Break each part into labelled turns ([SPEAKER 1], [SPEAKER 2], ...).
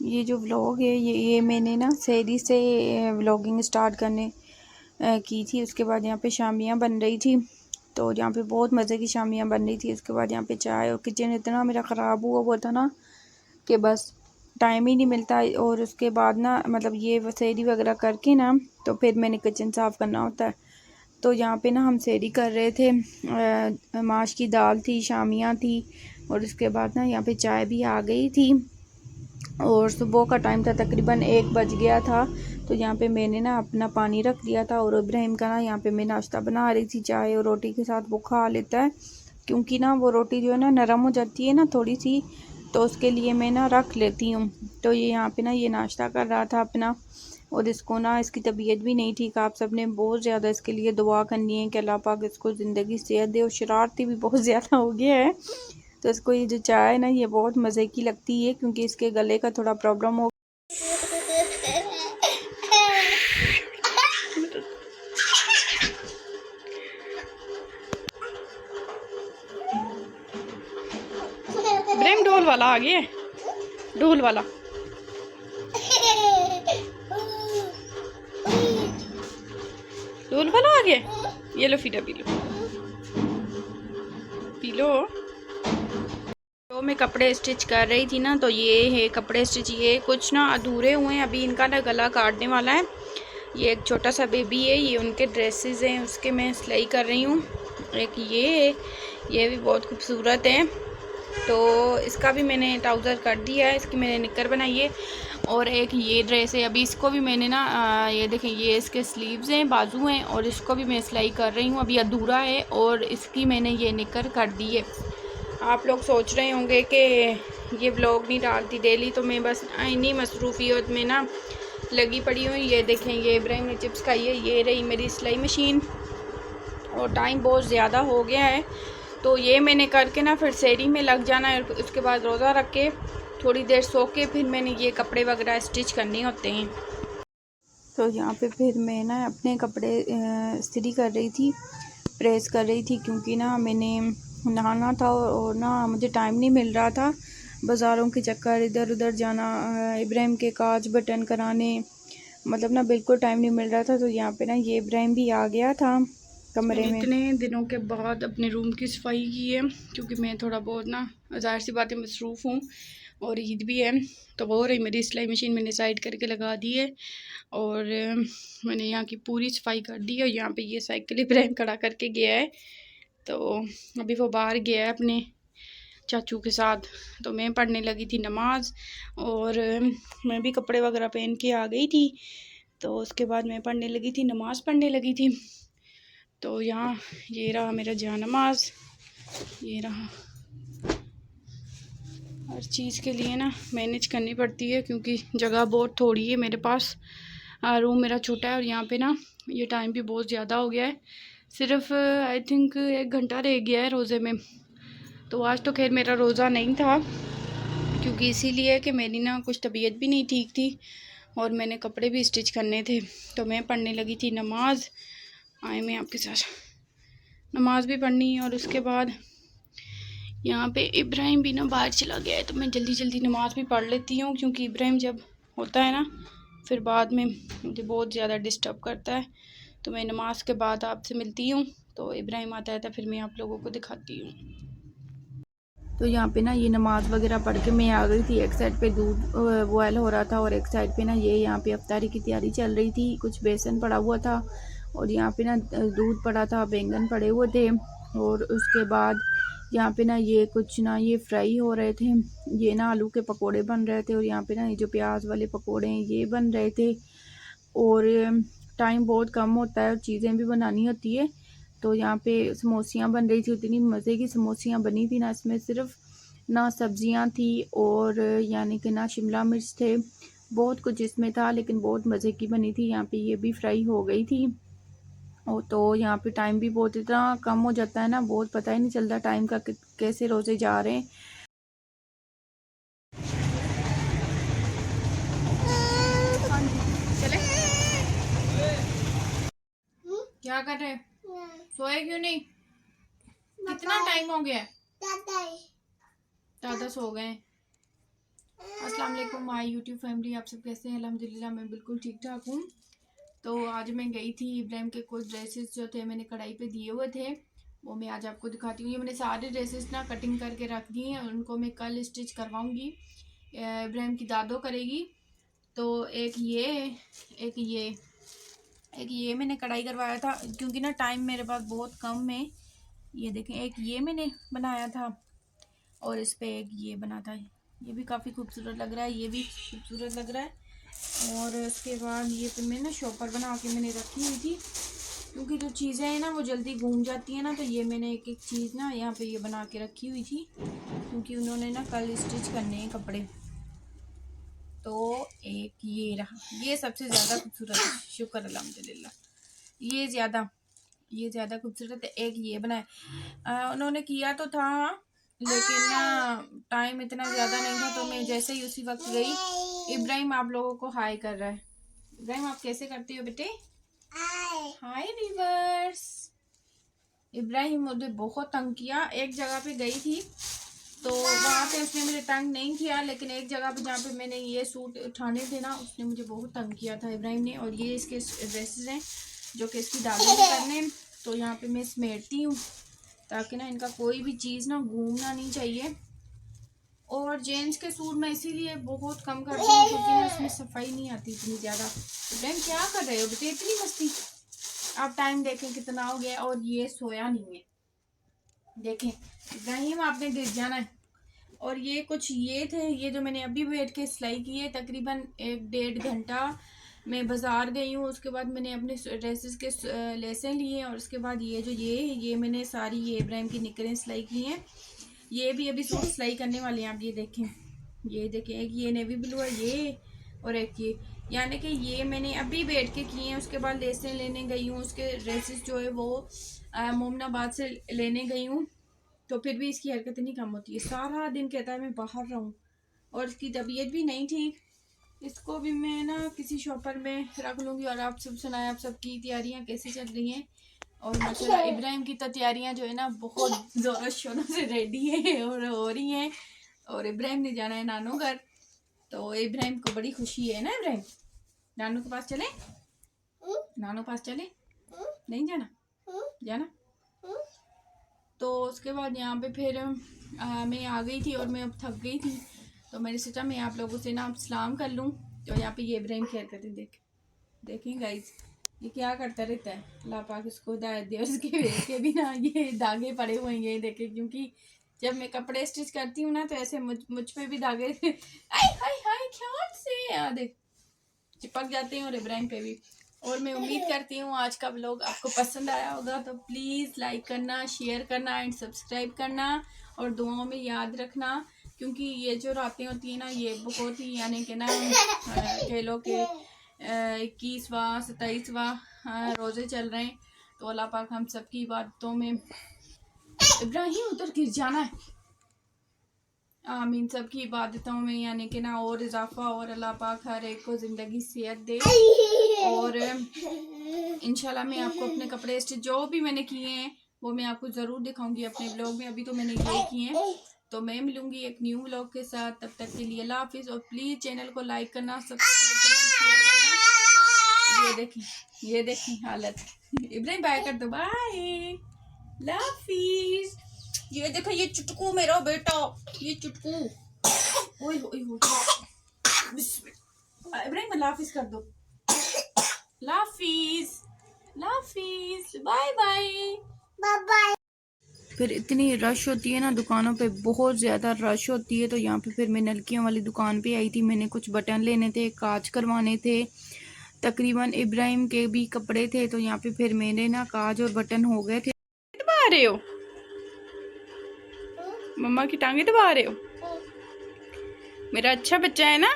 [SPEAKER 1] ये जो व्लॉग है ये मैंने ना सहरी से व्लॉगिंग स्टार्ट करने की थी। उसके बाद यहाँ पे शामियाँ बन रही थी, तो यहाँ पे बहुत मज़े की शामियाँ बन रही थी। उसके बाद यहाँ पे चाय, और किचन इतना मेरा ख़राब हुआ हुआ था ना कि बस टाइम ही नहीं मिलता। और उसके बाद ना मतलब ये सहरी वगैरह करके ना तो फिर मैंने किचन साफ़ करना होता है। तो यहाँ पे ना हम सहरी कर रहे थे, माश की दाल थी, शामियाँ थी, और उसके बाद ना यहाँ पे चाय भी आ गई थी। और सुबह का टाइम था, तकरीबन 1 बज गया था। तो यहाँ पे मैंने ना अपना पानी रख दिया था, और इब्राहिम का ना यहाँ पे मैं नाश्ता बना रही थी, चाय और रोटी के साथ वो खा लेता है। क्योंकि ना वो रोटी जो है ना नरम हो जाती है ना थोड़ी सी, तो उसके लिए मैं ना रख लेती हूँ। तो ये यहाँ पे ना ये नाश्ता कर रहा था अपना, और इसको ना इसकी तबीयत भी नहीं ठीक। आप सब ने बहुत ज़्यादा इसके लिए दुआ करनी है कि अल्लाह पाक इसको ज़िंदगी सेहत दे। और शरारती भी बहुत ज़्यादा हो गया है। तो इसको ये जो चाय है ना ये बहुत मज़े की लगती है, क्योंकि इसके गले का थोड़ा प्रॉब्लम हो। ब्रेम ढोल वाला आ गया, ढोल वाला ढोल वाला आ गया। ये लो FIDA P low, P low. तो मैं कपड़े स्टिच कर रही थी ना, तो ये है कपड़े स्टिच। ये कुछ ना अधूरे हुए हैं, अभी इनका ना गला काटने वाला है। ये एक छोटा सा बेबी है, ये उनके ड्रेसेस हैं, उसके मैं सिलाई कर रही हूँ। एक ये है, ये भी बहुत खूबसूरत है। तो इसका भी मैंने ट्राउज़र कर दिया है, इसकी मैंने निक्कर बनाई है। और एक ये ड्रेस है, अभी इसको भी मैंने ना ये देखें, ये इसके स्लीव्स हैं, बाजू हैं, और इसको भी मैं सिलाई कर रही हूँ, अभी अधूरा है। और इसकी मैंने ये निक्कर कर दी है। आप लोग सोच रहे होंगे कि ये व्लॉग नहीं डालती डेली, तो मैं बस इन्हीं मसरूफियत में ना लगी पड़ी हूँ। ये देखें, ये इब्राहिम ने चिप्स खाई है, ये रही मेरी सिलाई मशीन। और टाइम बहुत ज़्यादा हो गया है, तो ये मैंने करके ना फिर सहरी में लग जाना है। उसके बाद रोज़ा रख के थोड़ी देर सो के फिर मैंने ये कपड़े वगैरह स्टिच करने होते हैं। तो यहाँ पे फिर मैं ना अपने कपड़े इस्त्री कर रही थी, प्रेस कर रही थी, क्योंकि ना मैंने नहाना था और ना मुझे टाइम नहीं मिल रहा था। बाज़ारों के चक्कर, इधर उधर जाना, इब्राहिम के काज बटन कराने, मतलब ना बिल्कुल टाइम नहीं मिल रहा था। तो यहाँ पे ना ये इब्राहिम भी आ गया था कमरे में। इतने दिनों के बाद अपने रूम की सफाई की है, क्योंकि मैं थोड़ा बहुत ना ज़ाहिर सी बातें मसरूफ़ हूँ, और ईद भी है। तो वो रही मेरी सिलाई मशीन, मैंने साइड करके लगा दी है, और मैंने यहाँ की पूरी सफाई कर दी है। और यहाँ पे ये साइकिल इब्राहिम खड़ा करके गया है, तो अभी वो बाहर गया है अपने चाचू के साथ। तो मैं पढ़ने लगी थी नमाज, और मैं भी कपड़े वगैरह पहन के आ गई थी। तो उसके बाद मैं पढ़ने लगी थी, नमाज पढ़ने लगी थी। तो यहाँ ये रहा मेरा जहाँ नमाज, ये रहा। हर चीज़ के लिए ना मैनेज करनी पड़ती है, क्योंकि जगह बहुत थोड़ी है मेरे पास, रूम मेरा छोटा है। और यहाँ पे ना ये टाइम भी बहुत ज़्यादा हो गया है, सिर्फ आई थिंक 1 घंटा रह गया है रोज़े में। तो आज तो खैर मेरा रोज़ा नहीं था, क्योंकि इसीलिए कि मेरी ना कुछ तबीयत भी नहीं ठीक थी, और मैंने कपड़े भी स्टिच करने थे। तो मैं पढ़ने लगी थी नमाज। आए मैं आपके साथ नमाज भी पढ़नी है। और उसके बाद यहाँ पे इब्राहिम भी ना बाहर चला गया है, तो मैं जल्दी जल्दी नमाज भी पढ़ लेती हूँ, क्योंकि इब्राहिम जब होता है ना फिर बाद में मुझे बहुत ज़्यादा डिस्टर्ब करता है। तो मैं नमाज के बाद आपसे मिलती हूँ। तो इब्राहिम आता है तो फिर मैं आप लोगों को दिखाती हूँ। तो यहाँ पे ना ये नमाज वगैरह पढ़ के मैं आ गई थी। एक साइड पे दूध बॉयल हो रहा था, और एक साइड पे ना ये यहाँ पे अफ्तारी की तैयारी चल रही थी। कुछ बेसन पड़ा हुआ था, और यहाँ पे ना दूध पड़ा था, बैंगन पड़े हुए थे। और उसके बाद यहाँ पे ना ये कुछ ना ये फ्राई हो रहे थे, ये ना आलू के पकोड़े बन रहे थे। और यहाँ पे ना ये जो प्याज वाले पकोड़े हैं ये बन रहे थे। और टाइम बहुत कम होता है और चीज़ें भी बनानी होती है। तो यहाँ पे समोसियाँ बन रही थी, इतनी मज़े की समोसियाँ बनी थी ना, इसमें सिर्फ ना सब्जियाँ थी और यानी कि ना शिमला मिर्च थे, बहुत कुछ इसमें था, लेकिन बहुत मज़े की बनी थी। यहाँ पे ये भी फ्राई हो गई थी। और तो यहाँ पे टाइम भी बहुत इतना कम हो जाता है ना, बहुत पता ही नहीं चलता टाइम का कैसे रोज़े जा रहे हैं। चले क्या कर रहे, सोए क्यों नहीं? कितना टाइम हो गया? दादा सो गए। अस्सलाम वालेकुम माय यूट्यूब फैमिली, आप सब कैसे हैं? अल्हम्दुलिल्लाह मैं बिल्कुल ठीक ठाक हूँ। तो आज मैं गई थी, इब्राहिम के कुछ ड्रेसेस जो थे मैंने कढ़ाई पे दिए हुए थे, वो मैं आज आपको दिखाती हूँ। ये मैंने सारे ड्रेसेस ना कटिंग करके रख दिए हैं, उनको मैं कल स्टिच करवाऊँगी। इब्राहिम की दादो करेगी। तो एक ये मैंने कढ़ाई करवाया था, क्योंकि ना टाइम मेरे पास बहुत कम है। ये देखें, एक ये मैंने बनाया था और इस पे एक ये बना था। ये भी काफ़ी खूबसूरत लग रहा है, ये भी खूबसूरत लग रहा है। और उसके बाद ये पे मैं ना शॉपर बना के मैंने रखी हुई थी, क्योंकि जो चीज़ें हैं ना वो जल्दी घूम जाती हैं ना, तो ये मैंने एक एक चीज़ ना यहाँ पे ये बना के रखी हुई थी, क्योंकि उन्होंने ना कल स्टिच करने हैं कपड़े। तो एक ये रहा, ये सबसे ज़्यादा खूबसूरत है, शुक्र अल्हम्दुलिल्लाह। ये ज़्यादा खूबसूरत है। एक ये बनाया उन्होंने किया तो था, लेकिन ना टाइम इतना ज़्यादा नहीं था, तो मैं जैसे ही उसी वक्त गई। इब्राहिम आप लोगों को हाय कर रहा है। इब्राहिम आप कैसे करते हो बेटे? हाय व्यूअर्स। इब्राहिम मुझे बहुत तंग किया। एक जगह पे गई थी तो वहाँ पे उसने मुझे तंग नहीं किया, लेकिन एक जगह पे जहाँ पे मैंने ये सूट उठाने थे ना, उसने मुझे बहुत तंग किया था इब्राहिम ने। और ये इसके ड्रेसेस हैं जो कि इसकी दादी ने करने, तो यहाँ पे मैं समेटती हूँ ताकि ना इनका कोई भी चीज़ ना घूमना नहीं चाहिए। और जेंट्स के सूट मैं इसीलिए बहुत कम करती हूँ, क्योंकि ना उसमें सफाई नहीं आती इतनी ज़्यादा। इब्राहिम क्या कर रहे हो बेटे, इतनी मस्ती? आप टाइम देखें कितना हो गया, और ये सोया नहीं है। देखें इब्राहिम, आपने गिर जाना है। और ये कुछ ये थे, ये जो मैंने अभी बैठ के सिलाई की है, तकरीबन 1-1.5 घंटा मैं बाज़ार गई हूँ। उसके बाद मैंने अपने ड्रेसेस के लेसें लिए, और उसके बाद ये मैंने सारी ये इब्राहिम की निकरें सिलाई की हैं। ये भी अभी सूट सिलाई करने वाले हैं आप। ये देखें, एक ये नेवी ब्लू है ये, और एक ये, यानी कि ये मैंने अभी बैठ के किए हैं। उसके बाद लेसें लेने गई हूँ, उसके ड्रेसेस जो है वो मोमनाबाद से लेने गई हूँ। तो फिर भी इसकी हरकत नहीं कम होती है, सारा दिन कहता है मैं बाहर रहूँ। और इसकी तबीयत भी नहीं ठीक, इसको भी मैं ना किसी शॉपर में रख लूँगी। और आप सब सुनाए, आप सबकी तैयारियाँ कैसी चल रही हैं? और माशाल्लाह इब्राहिम की तो तैयारियाँ जो है ना बहुत ज़ोरों शोरों से रेडी है और हो रही हैं। और इब्राहिम ने जाना है नानू घर, तो इब्राहिम को बड़ी खुशी है ना। इब्राहिम नानू के पास चले, नानू पास चले, नहीं जाना? जाना। तो उसके बाद यहाँ पे फिर मैं आ गई थी और मैं अब थक गई थी, तो मैंने सोचा मैं आप लोगों से ना सलाम कर लूँ। तो यहाँ पे ये इब्राहिम क्या करते देखें गाइस, ये क्या करता रहता है। अल्लाह पाक इसको हिदायत दे। उसके वेट के भी ना ये धागे पड़े हुए हैं, ये देखें, क्योंकि जब मैं कपड़े स्टिच करती हूँ ना, तो ऐसे मुझ पे भी धागे हाय हाय हाय ख्याल से देख चिपक जाते हैं, और इब्राहिम पे भी। और मैं उम्मीद करती हूँ आज का व्लॉग आपको पसंद आया होगा, तो प्लीज़ लाइक करना, शेयर करना एंड सब्सक्राइब करना, और दुआओं में याद रखना, क्योंकि ये जो रातें होती हैं ना, ये बहुत ही यानी कि ना कह लो कि 21वां 27वां रोज़े चल रहे हैं। तो अल्लाह पाक हम सबकी इबादतों में, इब्राहिम उधर गिर जाना है, आमीन, सबकी इबादतों में यानी कि ना और इजाफा, और अल्लाह पाक हर एक को ज़िंदगी सेहत दे। और इंशाल्लाह मैं आपको अपने कपड़े स्टिच जो भी मैंने किए हैं वो मैं आपको ज़रूर दिखाऊंगी अपने ब्लॉग में। अभी तो मैंने ये किए हैं, तो मैं मिलूंगी एक न्यू ब्लॉग के साथ। तब तक के लिए अल्लाह हाफिज़, और प्लीज़ चैनल को लाइक करना, सब्सक्राइब करना, शेयर करना। ये देखें हालत। इब्राहिम बाय कर दो, बाय, लाफिज। ये देखो, ये चुटकू मेरा बेटा, ये चुटकू, ओए इब्राहिम लाफिज कर दो, लाफिज लाफिज, बाय बाय बाय। फिर इतनी रश होती है ना दुकानों पे, बहुत ज़्यादा रश होती है। तो यहाँ पे फिर मैं नलकियों वाली दुकान पे आई थी, मैंने कुछ बटन लेने थे, काज करवाने थे, तकरीबन इब्राहिम के भी कपड़े थे। तो यहाँ पे फिर मेरे ना काज और बटन हो गए थे। दबा रहे हो मम्मा की टांगे, दबा रहे हो? मेरा अच्छा बच्चा है ना।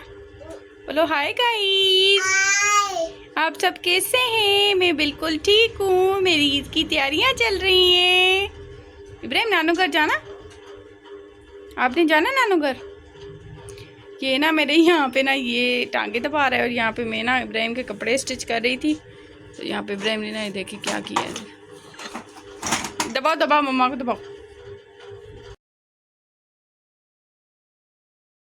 [SPEAKER 1] बोलो हाय गाइस, आप सब कैसे हैं? मैं बिल्कुल ठीक हूँ, मेरी ईद की तैयारियां चल रही हैं। इब्राहिम नानू घर जाना, आपने जाना नानू घर? ये ना मेरे यहाँ पे ना ये टांगे दबा रहा है, और यहाँ पे मैं ना इब्राहिम के कपड़े स्टिच कर रही थी। तो यहाँ पे इब्राहिम ने ना देखिए क्या किया है। दबाओ दबाओ, मम्मा को दबाओ।